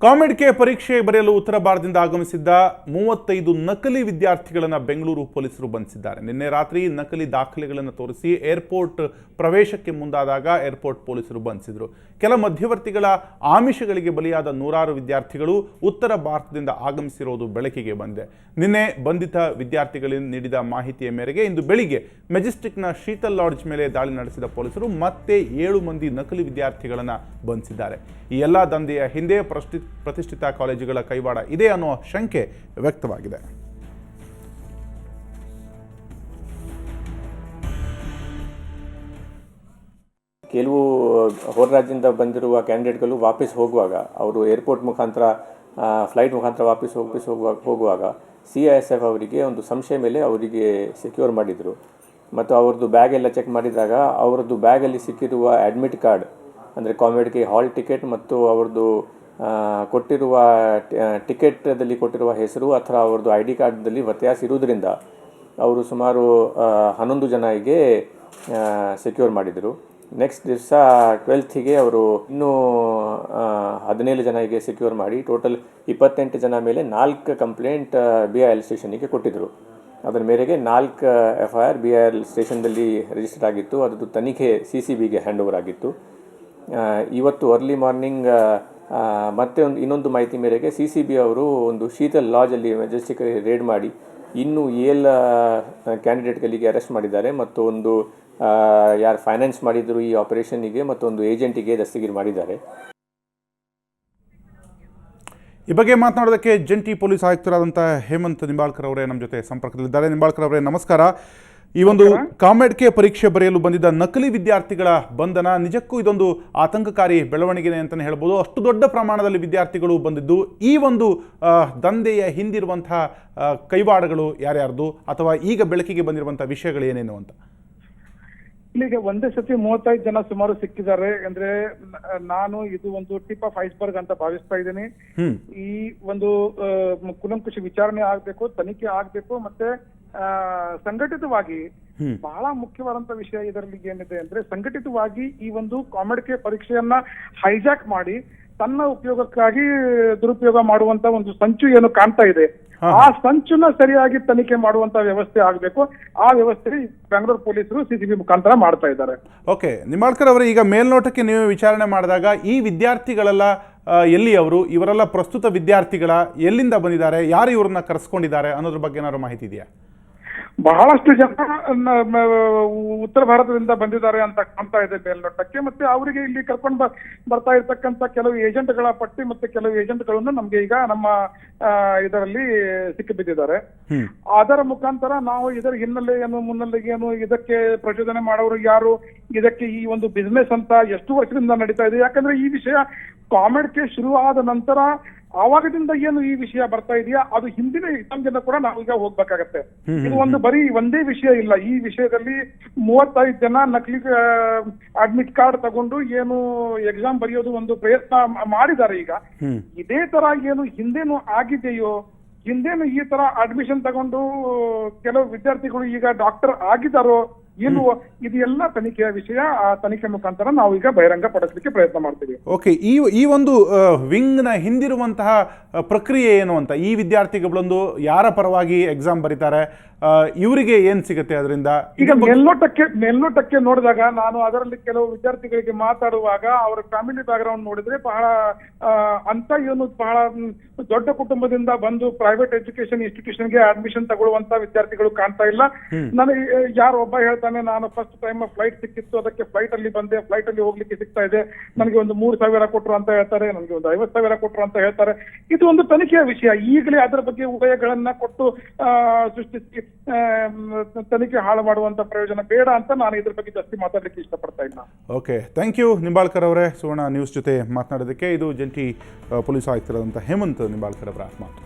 COMEDK ಪರೀಕ್ಷೆ ಬರೆಯಲು ಉತ್ತರ ಭಾರತದಿಂದ ಆಗಮಿಸಿದ್ದ 35 ನಕಲಿ ವಿದ್ಯಾರ್ಥಿಗಳನ್ನು ಬೆಂಗಳೂರು ಪೊಲೀಸರು ಬಂಧಿಸಿದ್ದಾರೆ. ನಿನ್ನೆ ರಾತ್ರಿ ನಕಲಿ ದಾಖಲೆಗಳನ್ನು ತೋರಿಸಿ ಏರ್ಪೋರ್ಟ್ ಪ್ರವೇಶಕ್ಕೆ ಮುಂದಾದಾಗ ಏರ್ಪೋರ್ಟ್ ಪೊಲೀಸರು ಬಂಧಿಸಿದರು. ಕೆಲ ಮಧ್ಯವರ್ತಿಗಳ ಆಮಿಷಗಳಿಗೆ ಬಲಿಯಾದ ನೂರಾರು ವಿದ್ಯಾರ್ಥಿಗಳು ಉತ್ತರ ಭಾರತದಿಂದ ಆಗಮಿಸಿರುವುದು ಬೆಳಕಿಗೆ ಬಂದಿದೆ. ನಿನ್ನೆ ಬಂಧಿತ ವಿದ್ಯಾರ್ಥಿಗಳಿಂದ ನೀಡಿದ ಮಾಹಿತಿಯ ಮೇರೆಗೆ ಇಂದು ಬೆಳಿಗ್ಗೆ ಮೆಜೆಸ್ಟಿಕ್ನ ಶೀತಲ್ ಲಾಡ್ಜ್ ಮೇಲೆ ದಾಳಿ ನಡೆಸಿದ ಪೊಲೀಸರು ಮತ್ತೆ 7 ಮಂದಿ ನಕಲಿ ವಿದ್ಯಾರ್ಥಿಗಳನ್ನು ಬಂಧಿಸಿದ್ದಾರೆ. ಈ ಎಲ್ಲ ದಂಧೆಯ ಹಿಂದೆ ಪ್ರತಿಷ್ಠಿತ ಕಾಲೇಜುಗಳ ಕೈವಾಡ ಇದೆ ಅನ್ನೋ ಶಂಕೆ ವ್ಯಕ್ತವಾಗಿದೆ. ಕೆಲವು ಹೊರ ರಾಜ್ಯದಿಂದ ಬಂದಿರುವ ಕ್ಯಾಂಡಿಡೇಟ್ಗಳು ವಾಪಸ್ ಹೋಗುವಾಗ ಅವರು ಏರ್ಪೋರ್ಟ್ ಮುಖಾಂತರ ಫ್ಲೈಟ್ ಮುಖಾಂತರ ವಾಪಸ್ ಹೋಗುವಾಗ CISF ಅವರಿಗೆ ಒಂದು ಸಂಶಯ ಮೇಲೆ ಅವರಿಗೆ ಸೆಕ್ಯೂರ್ ಮಾಡಿದರು. ಮತ್ತು ಅವ್ರದ್ದು ಬ್ಯಾಗ್ ಎಲ್ಲ ಚೆಕ್ ಮಾಡಿದಾಗ ಅವರದ್ದು ಬ್ಯಾಗಲ್ಲಿ ಸಿಕ್ಕಿರುವ ಅಡ್ಮಿಟ್ ಕಾರ್ಡ್ ಅಂದರೆ ಕಾಮೆಡ್ಗೆ ಹಾಲ್ ಟಿಕೆಟ್ ಮತ್ತು ಅವ್ರದ್ದು ಕೊಟ್ಟಿರುವ ಟಿಕೆಟಲ್ಲಿ ಕೊಟ್ಟಿರುವ ಹೆಸರು ಅಥವಾ ಅವ್ರದ್ದು ID ಕಾರ್ಡ್ದಲ್ಲಿ ವ್ಯತ್ಯಾಸ ಇರುವುದರಿಂದ ಅವರು ಸುಮಾರು 11 ಜನರಿಗೆ ಸೆಕ್ಯೂರ್ ಮಾಡಿದರು. ನೆಕ್ಸ್ಟ್ ದಿವಸ 12th ಅವರು ಇನ್ನೂ 17 ಜನರಿಗೆ ಸೆಕ್ಯೂರ್ ಮಾಡಿ ಟೋಟಲ್ 28 ಜನ ಮೇಲೆ 4 ಕಂಪ್ಲೇಂಟ್ BIL ಸ್ಟೇಷನಿಗೆ ಕೊಟ್ಟಿದ್ದರು. ಅದರ ಮೇರೆಗೆ 4 FIR BIL ಸ್ಟೇಷನ್ದಲ್ಲಿ ರಿಜಿಸ್ಟರ್ ಆಗಿತ್ತು. ಅದರದ್ದು ತನಿಖೆ CCBಗೆ ಹ್ಯಾಂಡ್ ಓವರ್ ಆಗಿತ್ತು. ಇವತ್ತು ಅರ್ಲಿ ಮಾರ್ನಿಂಗ್ ಮತ್ತೆ ಇನ್ನೊಂದು ಮಾಹಿತಿ ಮೇರೆಗೆ CCB ಅವರು ಒಂದು ಶೀತಲ್ ಲಾಡ್ಜಲ್ಲಿ ಮೆಜೆಸ್ಟಿಕ್ ರೇಡ್ ಮಾಡಿ ಇನ್ನೂ 7 ಕ್ಯಾಂಡಿಡೇಟ್ಗಳಿಗೆ ಅರೆಸ್ಟ್ ಮಾಡಿದ್ದಾರೆ ಮತ್ತು ಒಂದು ಯಾರು ಫೈನಾನ್ಸ್ ಮಾಡಿದ್ರು ಈ ಆಪರೇಷನ್ನಿಗೆ ಮತ್ತೊಂದು ಏಜೆಂಟಿಗೆ ದಸ್ತಗಿರಿ ಮಾಡಿದ್ದಾರೆ. ಈ ಬಗ್ಗೆ ಮಾತನಾಡೋದಕ್ಕೆ ಜಂಟಿ ಪೊಲೀಸ್ ಆಯುಕ್ತರಾದಂಥ ಹೇಮಂತ್ ನಿಂಬಾಳ್ಕರ್ ಅವರೇ ನಮ್ಮ ಜೊತೆ ಸಂಪರ್ಕದಲ್ಲಿದ್ದಾರೆ. ನಿಂಬಾಳ್ಕರ್ ಅವರೇ ನಮಸ್ಕಾರ. ಈ ಒಂದು ಕಾಮೆಡ್ಕೆ ಪರೀಕ್ಷೆ ಬರೆಯಲು ಬಂದಿದ್ದ ನಕಲಿ ವಿದ್ಯಾರ್ಥಿಗಳ ಬಂಧನ ನಿಜಕ್ಕೂ ಇದೊಂದು ಆತಂಕಕಾರಿ ಬೆಳವಣಿಗೆ ಅಂತಲೇ ಹೇಳ್ಬೋದು. ಅಷ್ಟು ದೊಡ್ಡ ಪ್ರಮಾಣದಲ್ಲಿ ವಿದ್ಯಾರ್ಥಿಗಳು ಬಂದಿದ್ದು ಈ ಒಂದು ದಂಧೆಯ ಹಿಂದಿರುವಂತಹ ಕೈವಾಡಗಳು ಯಾರ್ಯಾರ್ದು ಅಥವಾ ಈಗ ಬೆಳಕಿಗೆ ಬಂದಿರುವಂಥ ವಿಷಯಗಳು ಏನೇನು ಅಂತ? ಇಲ್ಲಿಗೆ ಒಂದೇ ಸತಿ 35 ಜನ ಸುಮಾರು ಸಿಕ್ಕಿದ್ದಾರೆ. ಅಂದ್ರೆ ನಾನು ಇದು ಒಂದು ಟಿಪ್ ಆಫ್ ಐಸ್ಬರ್ಗ್ ಅಂತ ಭಾವಿಸ್ತಾ ಇದ್ದೀನಿ. ಈ ಒಂದು ಕುಲಂಕುಷ ವಿಚಾರಣೆ ಆಗ್ಬೇಕು, ತನಿಖೆ ಆಗ್ಬೇಕು, ಮತ್ತೆ ಸಂಘಟಿತವಾಗಿ ಬಹಳ ಮುಖ್ಯವಾದಂತ ವಿಷಯ ಇದರಲ್ಲಿ ಏನಿದೆ ಅಂದ್ರೆ ಸಂಘಟಿತವಾಗಿ ಈ ಒಂದು ಕಾಮೆಡ್ಕೆ ಪರೀಕ್ಷೆಯನ್ನ ಹೈಜಾಕ್ ಮಾಡಿ ತನ್ನ ಉಪಯೋಗಕ್ಕಾಗಿ ದುರುಪಯೋಗ ಮಾಡುವಂತ ಒಂದು ಸಂಚು ಏನು ಕಾಣ್ತಾ ಇದೆ, ಆ ಸಂಚುನ ಸರಿಯಾಗಿ ತನಿಖೆ ಮಾಡುವಂತ ವ್ಯವಸ್ಥೆ ಆಗಬೇಕು. ಆ ವ್ಯವಸ್ಥೆ ಬೆಂಗಳೂರು ಪೊಲೀಸರು CCB ಮುಖಾಂತರ ಮಾಡ್ತಾ ಇದ್ದಾರೆ. ಓಕೆ, ನಿಂಬಾಳ್ಕರ್ ಅವರೇ, ಈಗ ಮೇಲ್ನೋಟಕ್ಕೆ ನೀವು ವಿಚಾರಣೆ ಮಾಡಿದಾಗ ಈ ವಿದ್ಯಾರ್ಥಿಗಳೆಲ್ಲ ಎಲ್ಲಿ ಅವರು, ಇವರೆಲ್ಲ ಪ್ರಸ್ತುತ ವಿದ್ಯಾರ್ಥಿಗಳ, ಎಲ್ಲಿಂದ ಬಂದಿದ್ದಾರೆ, ಯಾರು ಇವ್ರನ್ನ ಕರೆಸ್ಕೊಂಡಿದ್ದಾರೆ ಅನ್ನೋದ್ರ ಬಗ್ಗೆ ಏನಾದ್ರು ಮಾಹಿತಿ ಇದೆಯಾ? ಬಹಳಷ್ಟು ಜನ ಉತ್ತರ ಭಾರತದಿಂದ ಬಂದಿದ್ದಾರೆ ಅಂತ ಕಾಣ್ತಾ ಇದೆ ಮೇಲ್ನೋಟಕ್ಕೆ. ಮತ್ತೆ ಅವರಿಗೆ ಇಲ್ಲಿ ಕರ್ಕೊಂಡು ಬರ್ತಾ ಇರ್ತಕ್ಕಂಥ ಕೆಲವು ಏಜೆಂಟ್ಗಳ ಪಟ್ಟಿ ಮತ್ತೆ ಕೆಲವು ಏಜೆಂಟ್ಗಳನ್ನು ನಮ್ಗೆ ಈಗ ನಮ್ಮ ಇದರಲ್ಲಿ ಸಿಕ್ಕಿಬಿದ್ದಿದ್ದಾರೆ. ಅದರ ಮುಖಾಂತರ ನಾವು ಇದರ ಹಿನ್ನೆಲೆ ಏನು, ಮುನ್ನೆಲೆ ಏನು, ಇದಕ್ಕೆ ಪ್ರಚೋದನೆ ಮಾಡೋರು ಯಾರು, ಇದಕ್ಕೆ ಈ ಒಂದು ಬಿಸ್ನೆಸ್ ಅಂತ ಎಷ್ಟು ವರ್ಷದಿಂದ ನಡೀತಾ ಇದೆ. ಯಾಕಂದ್ರೆ ಈ ವಿಷಯ ಕಾಮೆಡ್ಕೆ ಶುರು ಆದ ನಂತರ ಆವಾಗದಿಂದ ಏನು ಈ ವಿಷಯ ಬರ್ತಾ ಇದೆಯಾ ಅದು ಹಿಂದಿನ ಎಕ್ಸಾಮ್ಗೆ ಕೂಡ ನಾವು ಈಗ ಹೋಗ್ಬೇಕಾಗತ್ತೆ. ಇದು ಒಂದು ಬರೀ ಒಂದೇ ವಿಷಯ ಇಲ್ಲ. ಈ ವಿಷಯದಲ್ಲಿ 35 ಜನ ನಕಲಿ ಅಡ್ಮಿಟ್ ಕಾರ್ಡ್ ತಗೊಂಡು ಏನು ಎಕ್ಸಾಮ್ ಬರೆಯೋದು ಒಂದು ಪ್ರಯತ್ನ ಮಾಡಿದ್ದಾರೆ. ಈಗ ಇದೇ ತರ ಏನು ಹಿಂದೇನು ಆಗಿದೆಯೋ, ಹಿಂದೇನು ಈ ತರ ಅಡ್ಮಿಷನ್ ತಗೊಂಡು ಕೆಲವು ವಿದ್ಯಾರ್ಥಿಗಳು ಈಗ ಡಾಕ್ಟರ್ ಆಗಿದ್ದಾರೋ ಏನು, ಇದೆಲ್ಲ ತನಿಖೆಯ ವಿಷಯ. ಆ ತನಿಖೆ ಮುಖಾಂತರ ನಾವು ಈಗ ಬಹಿರಂಗ ಪಡಿಸಲಿಕ್ಕೆ ಪ್ರಯತ್ನ ಮಾಡ್ತೀವಿ. ಓಕೆ, ಈ ಒಂದು ವಿಂಗ್ನ ಹಿಂದಿರುವಂತಹ ಪ್ರಕ್ರಿಯೆ ಏನು ಅಂತ, ಈ ವಿದ್ಯಾರ್ಥಿಗಳೊಂದು ಯಾರ ಪರವಾಗಿ ಎಕ್ಸಾಮ್ ಬರೀತಾರೆ, ಇವರಿಗೆ ಏನ್ ಸಿಗುತ್ತೆ ಅದರಿಂದ? ಈಗ ಮೇಲ್ನೋಟಕ್ಕೆ ನೋಡಿದಾಗ ನಾನು ಅದರಲ್ಲಿ ಕೆಲವು ವಿದ್ಯಾರ್ಥಿಗಳಿಗೆ ಮಾತಾಡುವಾಗ ಅವರ ಫ್ಯಾಮಿಲಿ ಬ್ಯಾಕ್ ಗ್ರೌಂಡ್ ನೋಡಿದ್ರೆ ಬಹಳ ಅಂತ ಏನು ಬಹಳ ದೊಡ್ಡ ಕುಟುಂಬದಿಂದ ಬಂದು ಪ್ರೈವೇಟ್ ಎಜುಕೇಶನ್ ಇನ್ಸ್ಟಿಟ್ಯೂಷನ್ಗೆ ಅಡ್ಮಿಷನ್ ತಗೊಳ್ಳುವಂತ ವಿದ್ಯಾರ್ಥಿಗಳು ಕಾಣ್ತಾ ಇಲ್ಲ. ನನಗೆ ಯಾರು ಒಬ್ಬ ಹೇಳ್ತಾನೆ, ನಾನು ಫಸ್ಟ್ ಟೈಮ್ ಫ್ಲೈಟ್ ಸಿಕ್ಕಿತ್ತು, ಅದಕ್ಕೆ ಫ್ಲೈಟ್ ಅಲ್ಲಿ ಬಂದೆ, ಫ್ಲೈಟ್ ಅಲ್ಲಿ ಹೋಗ್ಲಿಕ್ಕೆ ಸಿಗ್ತಾ ಇದೆ, ನನಗೆ ಒಂದು 3,000 ಕೊಟ್ರು ಅಂತ ಹೇಳ್ತಾರೆ, ನನಗೆ ಒಂದು 50,000 ಕೊಟ್ರು ಅಂತ ಹೇಳ್ತಾರೆ. ಇದು ಒಂದು ತನಿಖೆಯ ವಿಷಯ. ಈಗಲೇ ಅದರ ಬಗ್ಗೆ ಉಭಯಗಳನ್ನ ಕೊಟ್ಟು ಸೃಷ್ಟಿಸಿ ತನಿಖೆ ಹಾಳು ಮಾಡುವಂತ ಪ್ರಯೋಜನ ಬೇಡ ಅಂತ ನಾನು ಇದ್ರ ಬಗ್ಗೆ ಜಾಸ್ತಿ ಮಾತಾಡ್ಲಿಕ್ಕೆ ಇಷ್ಟಪಡ್ತಾ ಇಲ್ಲ. ಓಕೆ, ಥ್ಯಾಂಕ್ ಯು ನಿಂಬಾಳ್ಕರ್ ಅವರೇ ಸುವರ್ಣ ನ್ಯೂಸ್ ಜೊತೆ ಮಾತನಾಡೋದಕ್ಕೆ. ಇದು ಜಂಟಿ ಪೊಲೀಸ್ ಆಯುಕ್ತರಾದಂಥ ಹೇಮಂತ್ ನಿಂಬಾಳ್ಕರ್ ಅವರ ಮಾತು.